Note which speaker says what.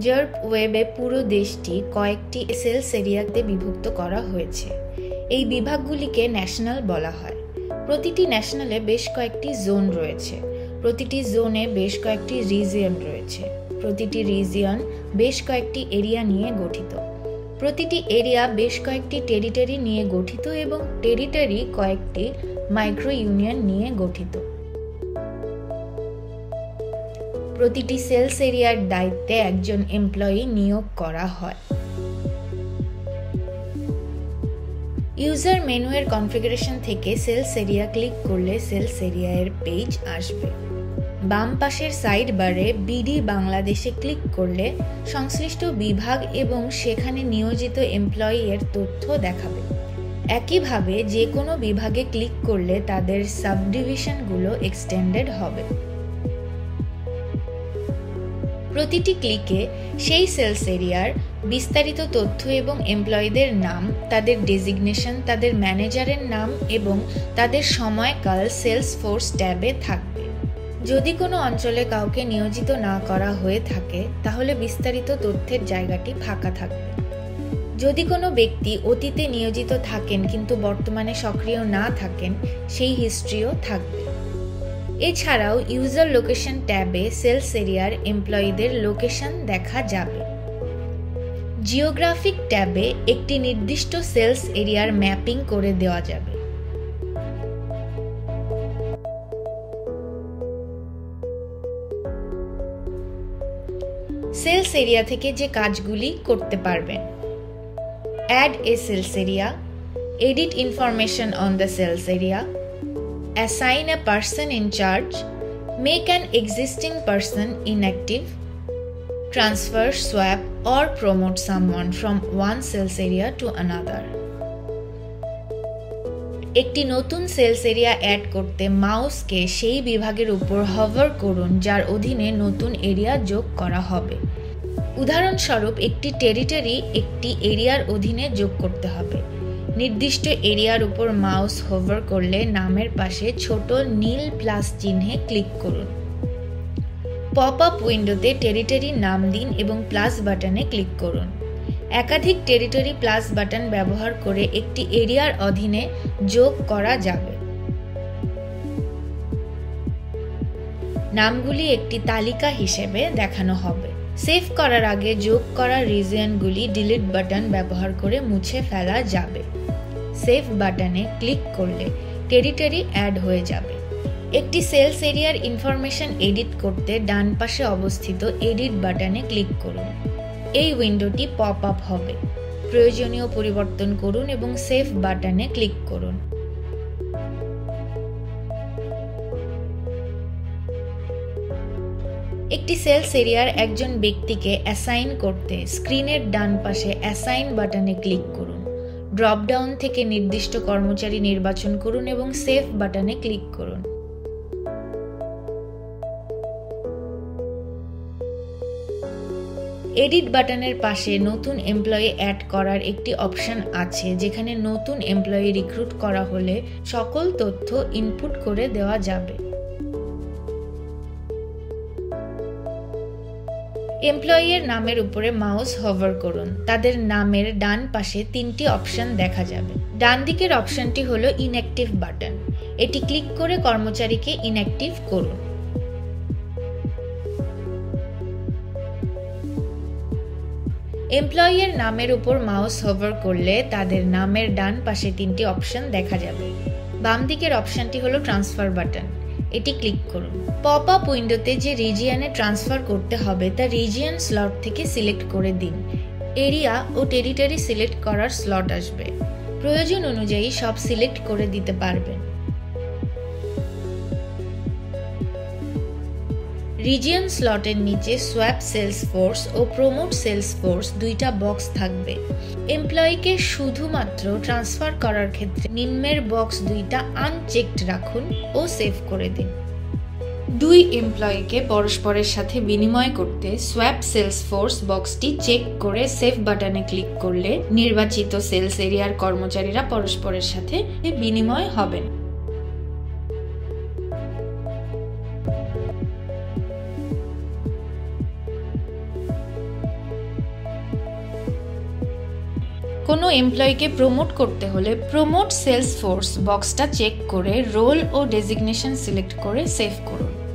Speaker 1: জার্প ওয়েবে পুরো দেশটি কয়েকটি সেলস এরিয়াতে বিভক্ত করা হয়েছে। এই বিভাগগুলিকে ন্যাশনাল বলা হয়। প্রতিটি ন্যাশনালে বেশ কয়েকটি জোন রয়েছে। প্রতিটি জোনে বেশ কয়েকটি রিজিয়ন রয়েছে। প্রতিটি রিজিয়ন বেশ কয়েকটি এরিয়া নিয়ে গঠিত। প্রতিটি এরিয়া বেশ কয়েকটি টেরিটরি নিয়ে গঠিত এবং টেরিটরি কয়েকটি মাইক্রো ইউনিয়ন নিয়ে গঠিত। প্রতিটি সেলস এরিয়ার দায়িত্বে একজন এমপ্লয়ি নিয়োগ করা হয়। ইউজার মেনুয়ের কনফিগারেশন থেকে সেলস এরিয়া ক্লিক করলে সেলস এরিয়া এর পেজ আসবে। বাম পাশের সাইড বারে বিডি বাংলাদেশে ক্লিক করলে সংশ্লিষ্ট বিভাগ এবং সেখানে নিয়োজিত এমপ্লয়ি এর তথ্য দেখাবে। একইভাবে যে কোনো বিভাগে ক্লিক করলে তাদের সাবডিভিশনগুলো এক্সটেন্ডেড হবে। প্রতিটি ক্লিকে সেই সেলস এরিয়ার বিস্তারিত তথ্য এবং এমপ্লয়িদের নাম, তাদের ডেজিগনেশন, তাদের ম্যানেজারের নাম এবং তাদের সময়কাল সেলস ফোর্স ট্যাবে থাকবে। যদি কোনো অঞ্চলে কাউকে নিয়োজিত না করা হয়ে থাকে তাহলে বিস্তারিত তথ্যের জায়গাটি ফাঁকা থাকবে। যদি কোনো ব্যক্তি অতীতে নিয়োজিত থাকেন কিন্তু বর্তমানে সক্রিয় না থাকেন, সেই হিস্ট্রিও থাকবে। এছাড়াও ইউজার লোকেশন ট্যাবে সেলস এরিয়ার এমপ্লয়িদের লোকেশন দেখা যাবে। জিওগ্রাফিক ট্যাবে একটি নির্দিষ্ট সেলস এরিয়ার ম্যাপিং করে দেওয়া যাবে। সেলস এরিয়া থেকে যে কাজগুলি করতে পারবেন: add a sales area, edit information on the sales area, assign a person in charge, make an existing person inactive, transfer, swap or promote someone from one sales area to another. একটি নতুন sales area add করতে মাউসকে সেই বিভাগের উপর hover করুন যার অধীনে নতুন এরিয়া যোগ করা হবে। উদাহরণস্বরূপ, একটি টেরিটরি একটি এরিয়ার অধীনে যোগ করতে হবে। নির্দিষ্ট এরিয়ার উপর মাউস হোভার করলে নামের পাশে ছোট নীল প্লাস চিহ্নে ক্লিক করুন। পপ আপ উইন্ডোতে টেরিটরি নাম দিন এবং প্লাস বাটনে ক্লিক করুন। একাধিক টেরিটরি প্লাস বাটন ব্যবহার করে একটি এরিয়ার অধীনে যোগ করা যাবে। নামগুলি একটি তালিকা হিসেবে দেখানো হবে। সেভ করার আগে যোগ করা রিজিয়নগুলি ডিলিট বাটন ব্যবহার করে মুছে ফেলা যাবে। সেভ বাটনে ক্লিক করলে টেরিটরি অ্যাড হয়ে যাবে। একটি সেলস এরিয়ার ইনফরমেশন এডিট করতে ডান পাশে অবস্থিত এডিট বাটনে ক্লিক করুন। এই উইন্ডোটি পপ আপ হবে। প্রয়োজনীয় পরিবর্তন করুন এবং সেভ বাটনে ক্লিক করুন। একটি সেলস এরিয়ার একজন ব্যক্তিকে অ্যাসাইন করতে স্ক্রিনের ডান পাশে অ্যাসাইন বাটনে ক্লিক করুন। ড্রপ ডাউন থেকে নির্দিষ্ট কর্মচারী নির্বাচন করুন এবং সেভ বাটনে ক্লিক করুন। এডিট বাটনের পাশে নতুন এমপ্লয়ি অ্যাড করার একটি অপশন আছে, যেখানে নতুন এমপ্লয়ি রিক্রুট করা হলে সকল তথ্য ইনপুট করে দেওয়া যাবে। এমপ্লয়ির নামের উপরে মাউস হোভার করুন। তাদের নামের ডান পাশে তিনটি অপশন দেখা যাবে। ডান দিকের অপশনটি হলো ইনঅ্যাক্টিভ বাটন। এটি ক্লিক করে কর্মচারীকে ইনঅ্যাক্টিভ করুন। এমপ্লয়ির নামের উপর মাউস হোভার করলে তাদের নামের ডান পাশে তিনটি অপশন দেখা যাবে। বাম দিকের অপশনটি হলো ট্রান্সফার বাটন। এটি ক্লিক করুন। পপ আপ উইন্ডোতে যে রিজিয়নে ট্রান্সফার করতে হবে তা রিজিয়ন স্লট থেকে সিলেক্ট করে দিন। এরিয়া ও টেরিটরি সিলেক্ট করার স্লট আসবে। প্রয়োজন অনুযায়ী সব সিলেক্ট করে দিতে পারবেন। রিজিয়ন স্লটের নিচে সোয়াপ সেলস ফোর্স ও প্রমোট সেলস ফোর্স দুইটা বক্স থাকবে। এমপ্লয়িকে শুধুমাত্র ট্রান্সফার করার ক্ষেত্রে নিম্নের বক্স দুইটা আনচেকড রাখুন ও সেভ করে দিন। দুই এমপ্লয়িকে পরস্পরের সাথে বিনিময় করতে সোয়াপ সেলস ফোর্স বক্সটি চেক করে সেভ বাটনে ক্লিক করলে নির্বাচিত সেলস এরিয়ার কর্মচারীরা পরস্পরের সাথে বিনিময় হবেন। কোনো এমপ্লয়িকে প্রমোট করতে হলে প্রমোট সেলস ফোর্স বক্সটা চেক করে রোল ও ডেজিগনেশন সিলেক্ট করে সেভ করুন।